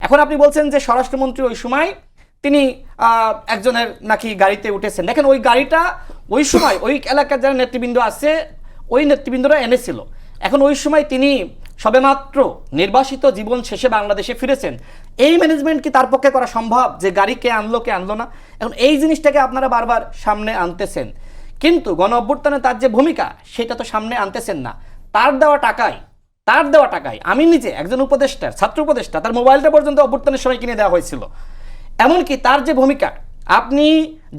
এখন আপনি বলছেন যে স্বরাষ্ট্রমন্ত্রী ওই সময় তিনি একজনের নাকি গাড়িতে উঠেছেন। দেখেন ওই গাড়িটা ওই সময় ওই এলাকার যারা নেতৃবৃন্দ আছে ওই নেতৃবৃন্দরা এনেছিল। এখন ওই সময় তিনি সবেমাত্র নির্বাসিত জীবন শেষে বাংলাদেশে ফিরেছেন। এই ম্যানেজমেন্ট কি তার পক্ষে করা সম্ভব যে গাড়ি কে আনলো কে আনলো না? এখন এই জিনিসটাকে আপনারা বারবার সামনে আনতেছেন, কিন্তু গণ অভ্যুত্থানে তার যে ভূমিকা সেটা তো সামনে আনতেছেন না। তার দেওয়া টাকায় আমি নিজে একজন উপদেষ্টা, ছাত্র উপদেষ্টা, তার মোবাইলটা পর্যন্ত অভ্যুত্থানের সময় কিনে দেওয়া হয়েছিল। এমনকি তার যে ভূমিকা, আপনি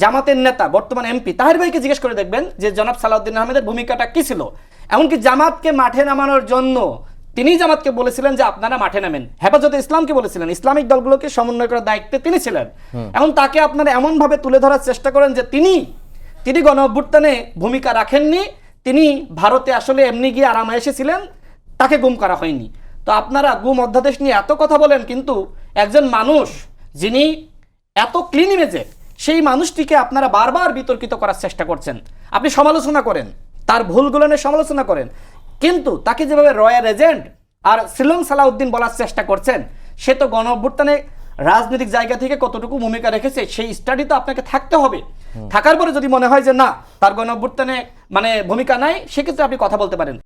জামাতের নেতা বর্তমান এমপি তাহের ভাইকে জিজ্ঞেস করে দেখবেন যে জনাব সালাউদ্দিন আহমেদের ভূমিকাটা কি ছিল। এমনকি জামাতকে মাঠে নামানোর জন্য তিনি জামাতকে বলেছিলেন যে আপনারা মাঠে নামেন, হেফাজতে ইসলামকে বলেছিলেন, ইসলামিক দলগুলোকে সমন্বয় করার দায়িত্বে তিনি ছিলেন। এখন তাকে আপনারা এমনভাবে তুলে ধরার চেষ্টা করেন যে তিনি গণ অভ্যুত্থানে ভূমিকা রাখেননি, তিনি ভারতে আসলে এমনি গিয়ে আরামে এসেছিলেন, তাকে গুম করা হয়নি। তো আপনারা গুম অধ্যাদেশ নিয়ে এত কথা বলেন, কিন্তু একজন মানুষ যিনি এত ক্লিন ইমেজে, সেই মানুষটিকে আপনারা বারবার বিতর্কিত করার চেষ্টা করছেন। আপনি সমালোচনা করেন, তার ভুলগুলো নিয়ে সমালোচনা করেন, কিন্তু তাকে যেভাবে রয়্যাল এজেন্ট আর শ্রীলং সালাউদ্দিন বলার চেষ্টা করছেন, সে তো গণ অভ্যুত্থানে রাজনৈতিক জায়গা থেকে কতটুকু ভূমিকা রেখেছে সেই স্টাডি তো আপনাকে থাকতে হবে। থাকার পরে যদি মনে হয় যে না তার গণ অভ্যুত্থানে মানে ভূমিকা নাই, সেক্ষেত্রে আপনি কথা বলতে পারেন।